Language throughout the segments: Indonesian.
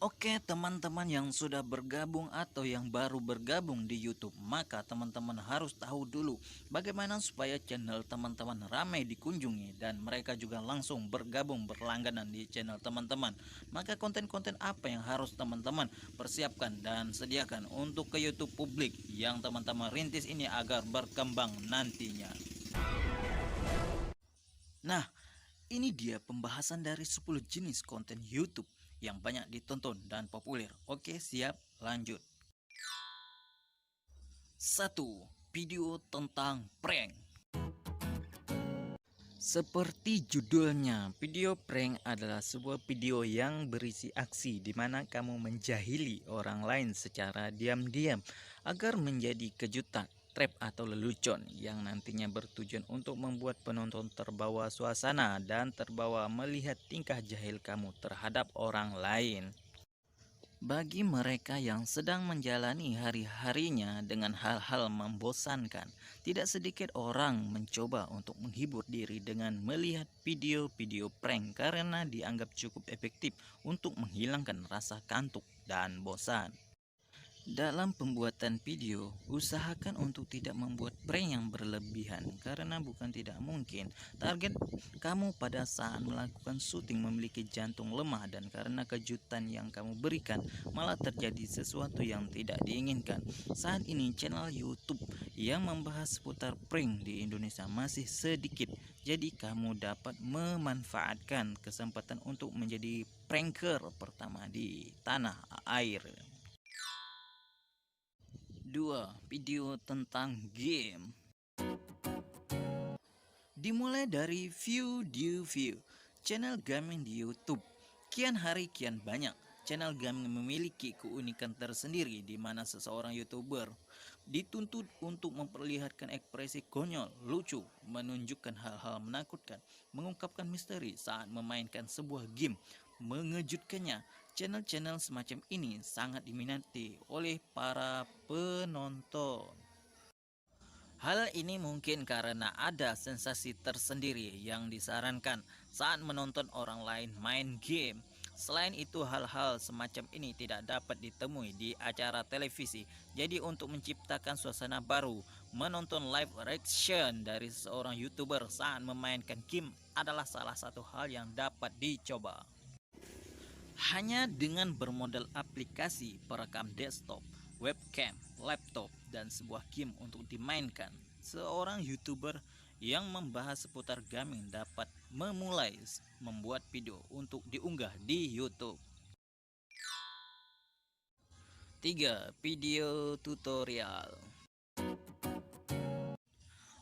Oke, teman-teman yang sudah bergabung atau yang baru bergabung di YouTube, maka teman-teman harus tahu dulu bagaimana supaya channel teman-teman ramai dikunjungi dan mereka juga langsung bergabung berlangganan di channel teman-teman. Maka konten-konten apa yang harus teman-teman persiapkan dan sediakan untuk ke YouTube publik yang teman-teman rintis ini agar berkembang nantinya. Nah, ini dia pembahasan dari 10 jenis konten YouTube yang banyak ditonton dan populer. Oke, siap, lanjut. Satu, video tentang prank. Seperti judulnya, video prank adalah sebuah video yang berisi aksi di mana kamu menjahili orang lain secara diam-diam agar menjadi kejutan, trap atau lelucon yang nantinya bertujuan untuk membuat penonton terbawa suasana dan terbawa melihat tingkah jahil kamu terhadap orang lain. Bagi mereka yang sedang menjalani hari-harinya dengan hal-hal membosankan, tidak sedikit orang mencoba untuk menghibur diri dengan melihat video-video prank karena dianggap cukup efektif untuk menghilangkan rasa kantuk dan bosan. Dalam pembuatan video, usahakan untuk tidak membuat prank yang berlebihan karena bukan tidak mungkin target kamu pada saat melakukan syuting memiliki jantung lemah dan karena kejutan yang kamu berikan malah terjadi sesuatu yang tidak diinginkan. Saat ini channel YouTube yang membahas seputar prank di Indonesia masih sedikit, jadi kamu dapat memanfaatkan kesempatan untuk menjadi pranker pertama di tanah air. 2. Video tentang game. Dimulai dari view. Channel gaming di YouTube. Kian hari kian banyak. Channel gaming memiliki keunikan tersendiri di mana seseorang YouTuber dituntut untuk memperlihatkan ekspresi konyol, lucu, menunjukkan hal-hal menakutkan, mengungkapkan misteri saat memainkan sebuah game, mengejutkannya. Channel-channel semacam ini sangat diminati oleh para penonton. Hal ini mungkin karena ada sensasi tersendiri yang disarankan saat menonton orang lain main game. Selain itu, hal-hal semacam ini tidak dapat ditemui di acara televisi. Jadi untuk menciptakan suasana baru, menonton live reaction dari seorang YouTuber saat memainkan game adalah salah satu hal yang dapat dicoba. Hanya dengan bermodal aplikasi perekam desktop, webcam, laptop, dan sebuah game untuk dimainkan, seorang YouTuber yang membahas seputar gaming dapat memulai membuat video untuk diunggah di YouTube. 3. Video tutorial.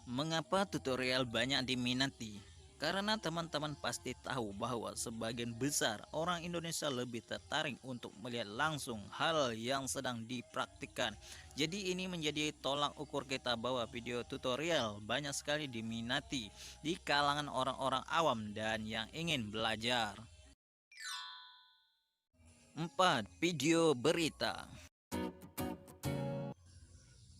Mengapa tutorial banyak diminati? Karena teman-teman pasti tahu bahwa sebagian besar orang Indonesia lebih tertarik untuk melihat langsung hal yang sedang dipraktikkan. Jadi ini menjadi tolak ukur kita bahwa video tutorial banyak sekali diminati di kalangan orang-orang awam dan yang ingin belajar. 4. Video berita.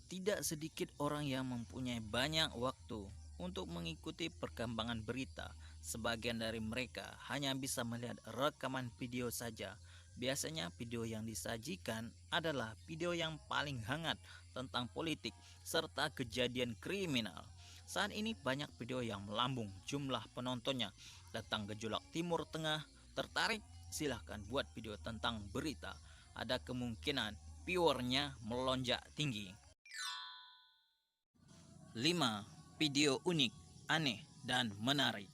Tidak sedikit orang yang mempunyai banyak waktu untuk mengikuti perkembangan berita. Sebagian dari mereka hanya bisa melihat rekaman video saja. Biasanya video yang disajikan adalah video yang paling hangat tentang politik serta kejadian kriminal. Saat ini banyak video yang melambung jumlah penontonnya tentang gejolak Timur Tengah. Tertarik? Silahkan buat video tentang berita. Ada kemungkinan viewernya melonjak tinggi. 5. Video unik, aneh, dan menarik.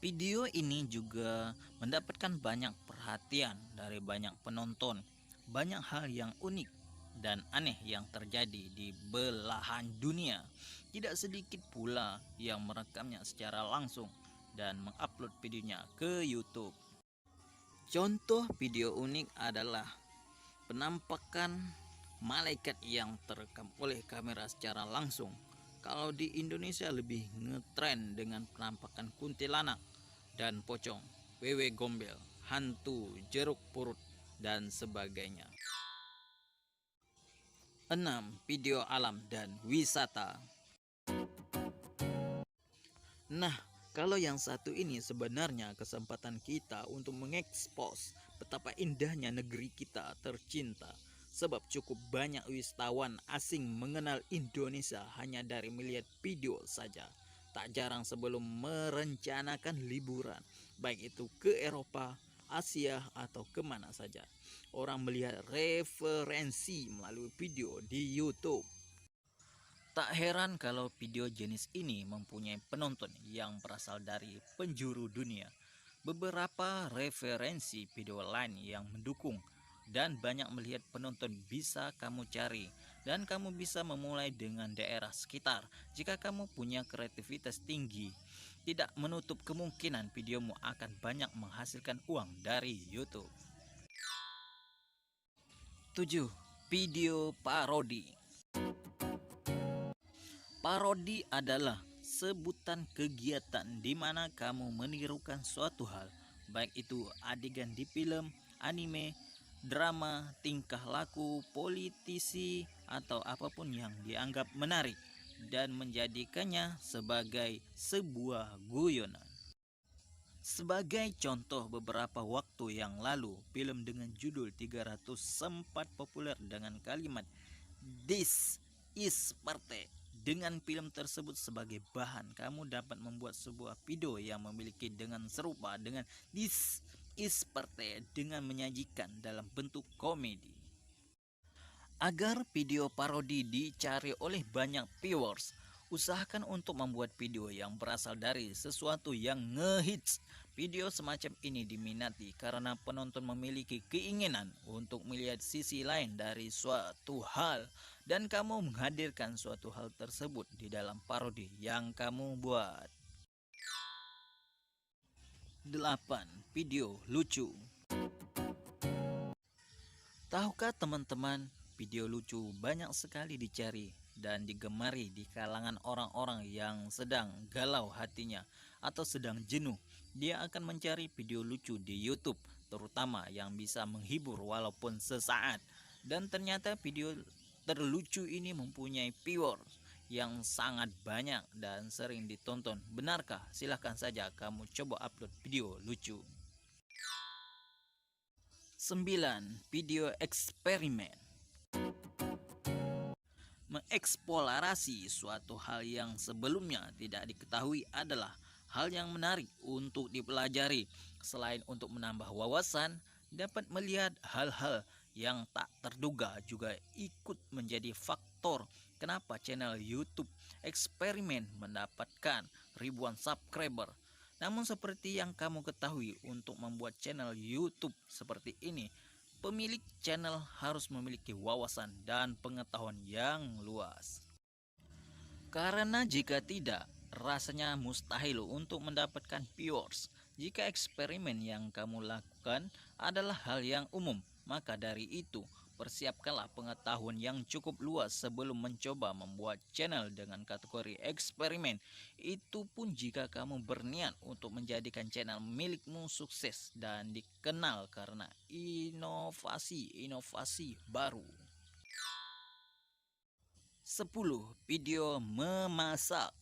Video ini juga mendapatkan banyak perhatian dari banyak penonton. Banyak hal yang unik dan aneh yang terjadi di belahan dunia. Tidak sedikit pula yang merekamnya secara langsung dan mengupload videonya ke YouTube. Contoh video unik adalah penampakan malaikat yang terekam oleh kamera secara langsung. Kalau di Indonesia lebih ngetren dengan penampakan kuntilanak dan pocong, wewe gombel, hantu, jeruk purut, dan sebagainya. 6. Video alam dan wisata. Nah, Kalau yang satu ini sebenarnya kesempatan kita untuk mengekspos betapa indahnya negeri kita tercinta. Sebab cukup banyak wisatawan asing mengenal Indonesia hanya dari melihat video saja. Tak jarang sebelum merencanakan liburan, baik itu ke Eropa, Asia, atau kemana saja. Orang melihat referensi melalui video di YouTube. Tak heran kalau video jenis ini mempunyai penonton yang berasal dari penjuru dunia. Beberapa referensi video lain yang mendukung dan banyak melihat penonton bisa kamu cari, dan kamu bisa memulai dengan daerah sekitar jika kamu punya kreativitas tinggi. Tidak menutup kemungkinan videomu akan banyak menghasilkan uang dari YouTube. 7. Video parodi. Parodi adalah sebutan kegiatan di mana kamu menirukan suatu hal, baik itu adegan di film, anime, drama, tingkah laku, politisi, atau apapun yang dianggap menarik, dan menjadikannya sebagai sebuah guyonan. Sebagai contoh, beberapa waktu yang lalu, film dengan judul 300 sempat populer dengan kalimat "This is Parte". Dengan film tersebut sebagai bahan, kamu dapat membuat sebuah video yang memiliki dengan serupa dengan "This is Parte" dengan menyajikan dalam bentuk komedi. Agar video parodi dicari oleh banyak viewers, usahakan untuk membuat video yang berasal dari sesuatu yang ngehits. Video semacam ini diminati karena penonton memiliki keinginan untuk melihat sisi lain dari suatu hal, dan kamu menghadirkan suatu hal tersebut di dalam parodi yang kamu buat. 8. Video lucu. Tahukah teman-teman, video lucu banyak sekali dicari dan digemari di kalangan orang-orang yang sedang galau hatinya atau sedang jenuh. Dia akan mencari video lucu di YouTube, terutama yang bisa menghibur walaupun sesaat. Dan ternyata video terlucu ini mempunyai viewers yang sangat banyak dan sering ditonton. Benarkah? Silahkan saja kamu coba upload video lucu. 9. Video eksperimen. Mengeksplorasi suatu hal yang sebelumnya tidak diketahui adalah hal yang menarik untuk dipelajari. Selain untuk menambah wawasan, dapat melihat hal-hal yang tak terduga juga ikut menjadi faktor kenapa channel YouTube eksperimen mendapatkan ribuan subscriber. Namun seperti yang kamu ketahui, untuk membuat channel YouTube seperti ini, pemilik channel harus memiliki wawasan dan pengetahuan yang luas. Karena jika tidak, rasanya mustahil untuk mendapatkan viewers. Jika eksperimen yang kamu lakukan adalah hal yang umum, maka dari itu persiapkanlah pengetahuan yang cukup luas sebelum mencoba membuat channel dengan kategori eksperimen. Itu pun jika kamu berniat untuk menjadikan channel milikmu sukses dan dikenal karena inovasi-inovasi baru. 10. Video memasak.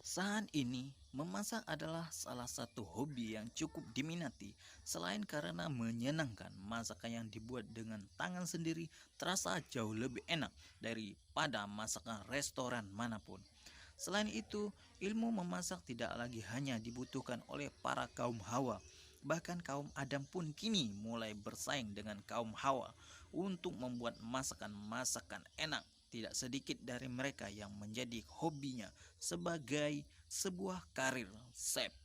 Saat ini, memasak adalah salah satu hobi yang cukup diminati. Selain karena menyenangkan, masakan yang dibuat dengan tangan sendiri terasa jauh lebih enak daripada masakan restoran manapun. Selain itu, ilmu memasak tidak lagi hanya dibutuhkan oleh para kaum Hawa. Bahkan kaum Adam pun kini mulai bersaing dengan kaum Hawa untuk membuat masakan-masakan enak. Tidak sedikit dari mereka yang menjadi hobinya sebagai sebuah karir chef.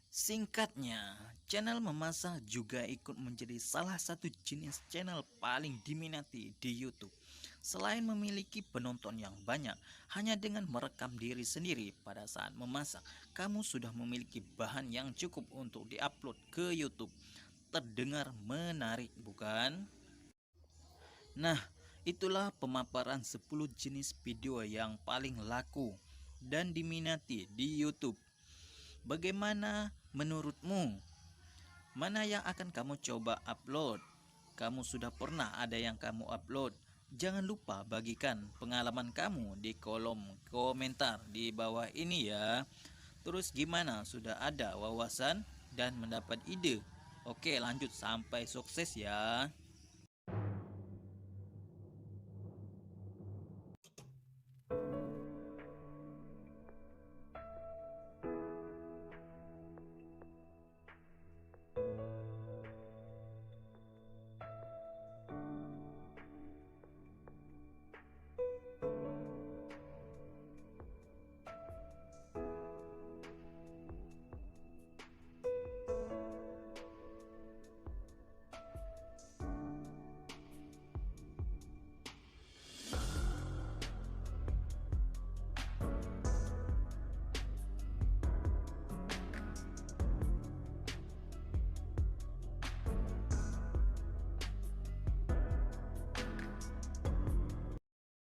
Singkatnya, channel memasak juga ikut menjadi salah satu jenis channel paling diminati di YouTube. Selain memiliki penonton yang banyak, hanya dengan merekam diri sendiri pada saat memasak, kamu sudah memiliki bahan yang cukup untuk diupload ke YouTube. Terdengar menarik, bukan? Nah, itulah pemaparan 10 jenis video yang paling laku dan diminati di YouTube. Bagaimana menurutmu? Mana yang akan kamu coba upload? Kamu sudah pernah ada yang kamu upload? Jangan lupa bagikan pengalaman kamu di kolom komentar di bawah ini ya. Terus gimana? Sudah ada wawasan dan mendapat ide? Oke, lanjut sampai sukses ya.